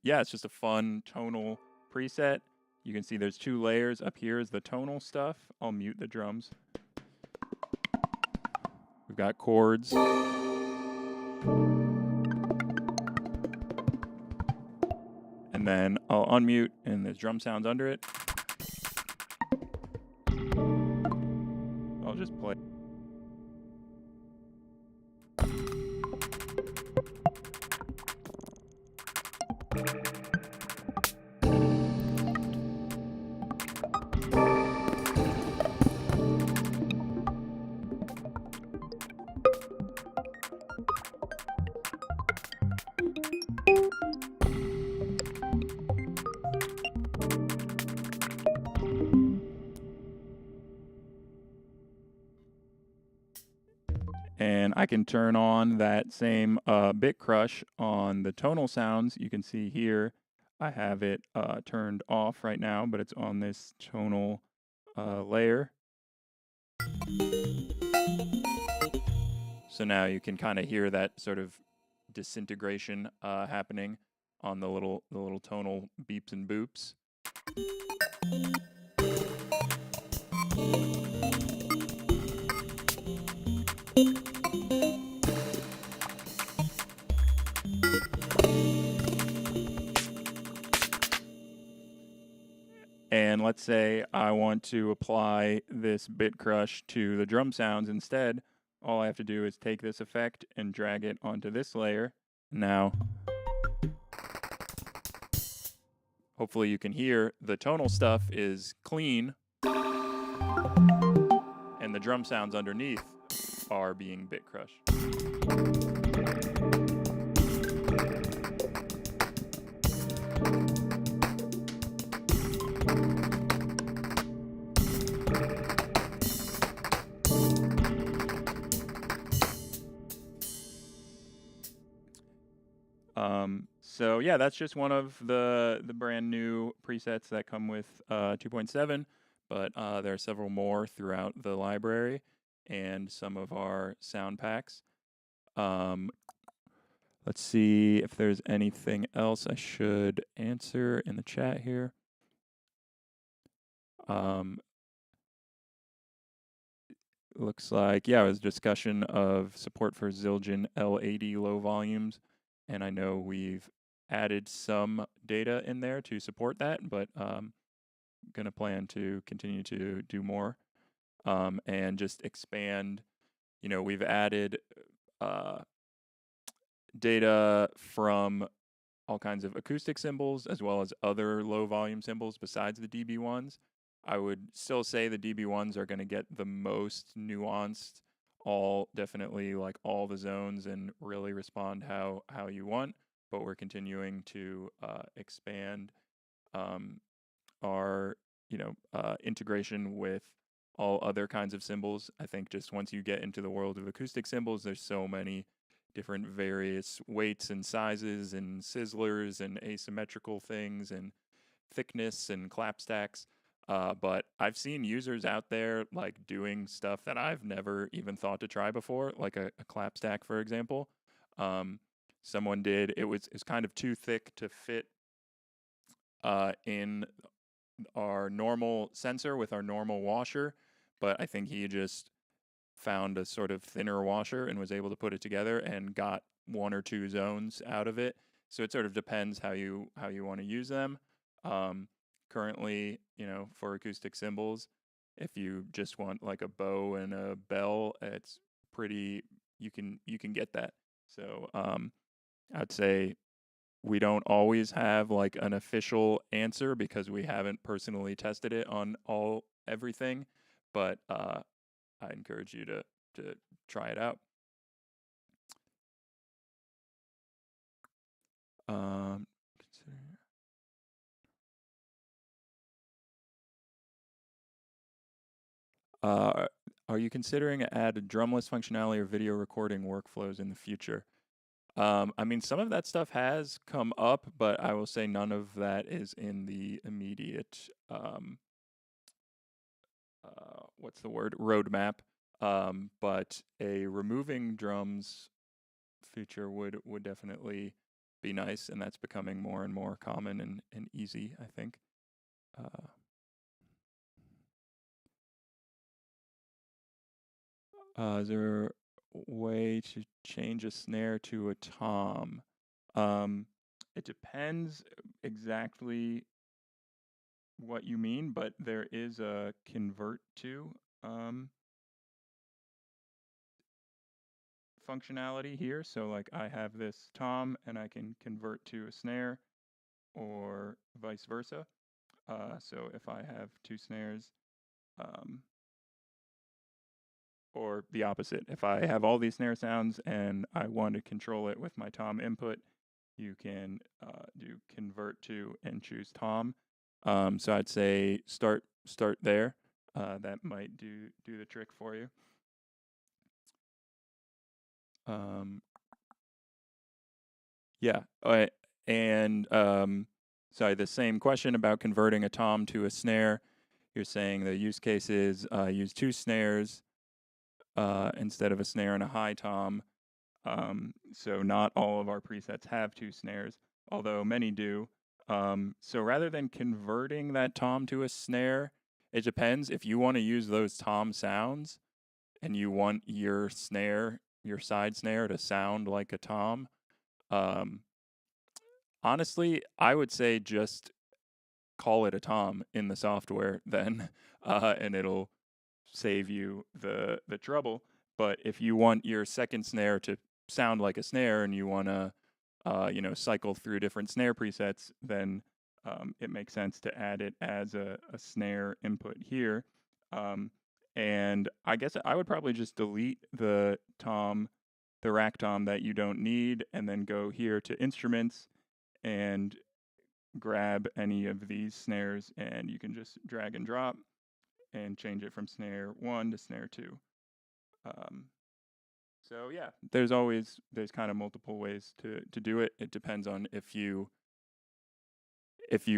yeah, it's just a fun tonal preset. You can see there's 2 layers. Up here is the tonal stuff. I'll mute the drums. We've got chords. And then I'll unmute and there's drum sounds under it. I'll just play. And I can turn on that same bit crush on the tonal sounds. You can see here I have it turned off right now, but it's on this tonal layer. So now you can kind of hear that sort of disintegration happening on the little tonal beeps and boops. And let's say I want to apply this bit crush to the drum sounds instead. All I have to do is take this effect and drag it onto this layer. Now, hopefully you can hear the tonal stuff is clean and the drum sounds underneath are being bit crushed. So yeah, that's just one of the brand new presets that come with 2.7, but there are several more throughout the library and some of our sound packs. Let's see if there's anything else I should answer in the chat here. Looks like, yeah, it was a discussion of support for Zildjian L80 low volumes, and I know we've added some data in there to support that, but gonna plan to continue to do more and just expand. You know, we've added data from all kinds of acoustic cymbals as well as other low volume cymbals besides the DB1s. I would still say the DB1s are going to get the most nuanced, all definitely like all the zones and really respond how you want. But we're continuing to expand our integration with all other kinds of cymbals. I think just once you get into the world of acoustic cymbals, there's so many different various weights and sizes and sizzlers and asymmetrical things and thickness and clap stacks. But I've seen users out there like doing stuff that I've never even thought to try before, like a clap stack, for example. Um, Someone did it's kind of too thick to fit in our normal sensor with our normal washer, but I think he just found a sort of thinner washer and was able to put it together and got one or two zones out of it. So it sort of depends how you want to use them. Um, Currently, for acoustic cymbals, if you just want like a bow and a bell, it's pretty you can get that. So I'd say we don't always have like an official answer because we haven't personally tested it on everything, but I encourage you to try it out. Consider- Uh, are you considering add a drumless functionality or video recording workflows in the future? I mean, some of that stuff has come up, but I will say none of that is in the immediate what's the word, roadmap. But a removing drums feature would definitely be nice, and that's becoming more and more common and easy, I think. Is there a way to change a snare to a tom? It depends exactly what you mean, but there is a convert to um, functionality here. So like I have this tom and I can convert to a snare or vice versa. So if I have two snares, um, or the opposite, if I have all these snare sounds and I want to control it with my tom input, you can do convert to and choose tom. So I'd say start there. That might do the trick for you. Um, yeah. And sorry, the same question about converting a tom to a snare. You're saying the use case is use two snares instead of a snare and a high tom. So not all of our presets have two snares, although many do. So rather than converting that tom to a snare, it depends. If you want to use those tom sounds and you want your snare, your side snare to sound like a tom, um, honestly, I would say just call it a tom in the software then, and it'll save you the trouble. But if you want your second snare to sound like a snare and you want to cycle through different snare presets, then it makes sense to add it as a snare input here. And I guess I would probably just delete the rack tom that you don't need, and then go here to instruments and grab any of these snares, and you can just drag and drop and change it from snare 1 to snare 2. So yeah, there's kind of multiple ways to do it. It depends on if you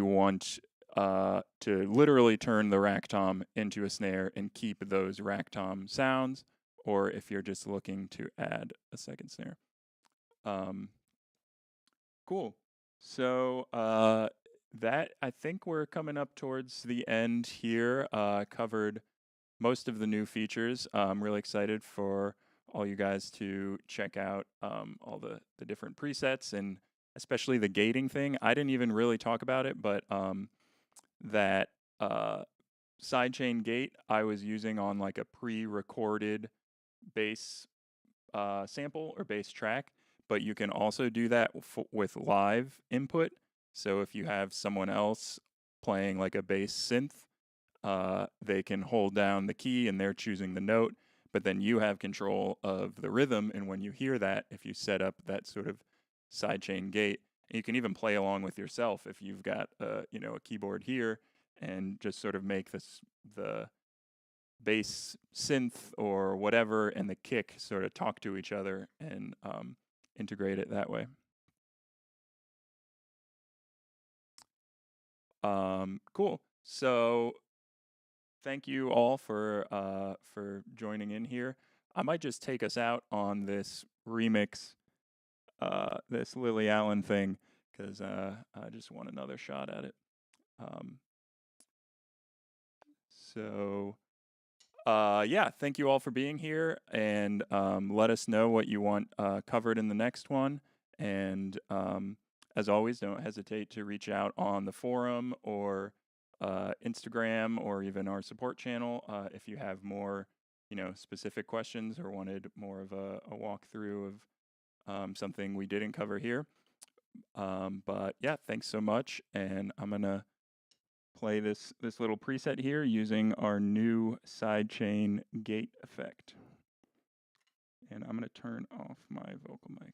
want to literally turn the rack tom into a snare and keep those rack tom sounds, or if you're just looking to add a second snare. Cool. So that I think we're coming up towards the end here. Covered most of the new features. I'm really excited for all you guys to check out all the different presets, and especially the gating thing. I didn't even really talk about it, but that sidechain gate I was using on like a pre-recorded bass sample or bass track, but you can also do that with live input. So if you have someone else playing like a bass synth, they can hold down the key and they're choosing the note, but then you have control of the rhythm. And when you hear that, if you set up that sort of sidechain gate, you can even play along with yourself if you've got a keyboard here and just sort of make the bass synth or whatever and the kick sort of talk to each other and integrate it that way. Cool. So thank you all for joining in here. I might just take us out on this remix, this Lily Allen thing, because I just want another shot at it. So yeah, thank you all for being here, and let us know what you want covered in the next one. And as always, don't hesitate to reach out on the forum or Instagram or even our support channel if you have more, specific questions or wanted more of a walkthrough of something we didn't cover here. But yeah, thanks so much, and I'm gonna play this little preset here using our new sidechain gate effect. And I'm going to turn off my vocal mic.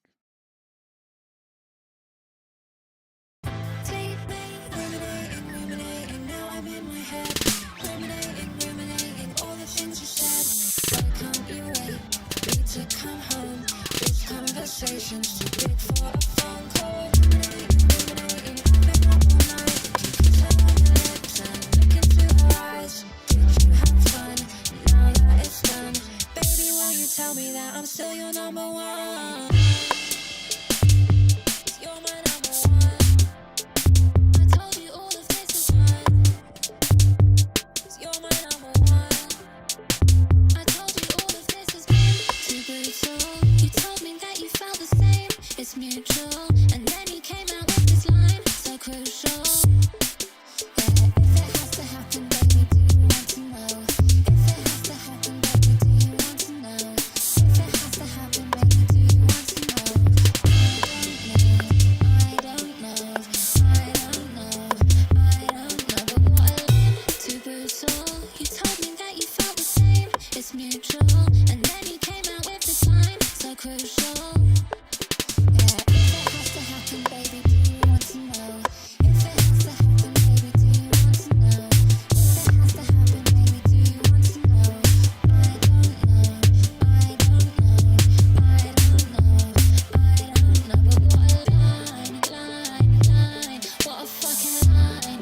Ruminating, now I'm in my head. Ruminating, all the things you said. Why can't you wait? Need to come home. This conversation's too big for a phone call. Ruminating, I've been up all night. Kiss her on the lips and look into her eyes. Did you have fun? Now that it's done, baby, won't you tell me that I'm still your number one? 'Cause you're my number one. I told you all of this is fun. 'Cause you're my number one. I told you all of this is fun. Too brutal. You told me that you felt the same. It's mutual. And then you came out with this line, so crucial. Yeah, if it has to happen, baby, do you want to know? If it has to happen, baby, do you want to know? If it has to happen, baby, do you want to know? I don't know, I don't know, I don't know, but what a line, too brutal. You told me that you felt the same, it's mutual. And then you came out with this line, so crucial. Yeah, if it has to happen, baby, do you want to know? If it has to happen, baby, do you want to know? If it has to happen, baby, do you want to know? I don't know, I don't know, I don't know, I don't know, but what a line, what a fucking line,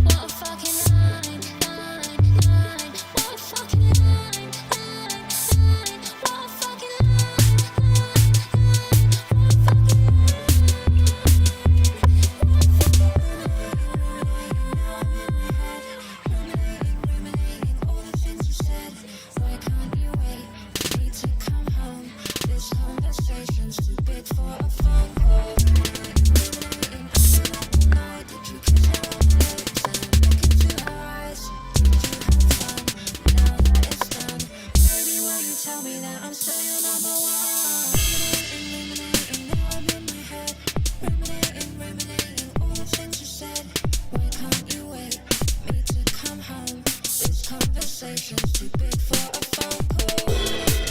what a fucking line, what a fucking line, what a fucking ruminating, all the things you said. Why can't you wait? Need to come home. This conversation's too big for a phone call. Ruminating, I've been up all night. Did you kiss her on the lips and look into her eyes? Did you have fun? Now that it's done, baby, will you tell me that I'm still your number one? Ruminating, now I'm in my head. Ruminating, all the things you said. Why can't you wait? Need to come home. This conversation's too big for a phone call.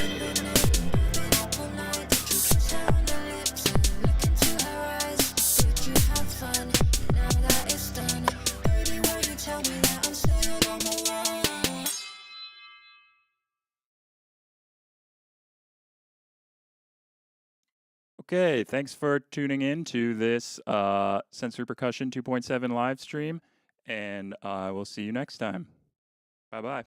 Ruminating, I've been up all night. Did you kiss her on the lips and look into her eyes? Did you have fun? Now that it's done, baby, will you tell me that I'm still your number one? Okay, thanks for tuning in to this Sensory Percussion 2.7 live stream, and I will see you next time. Bye bye.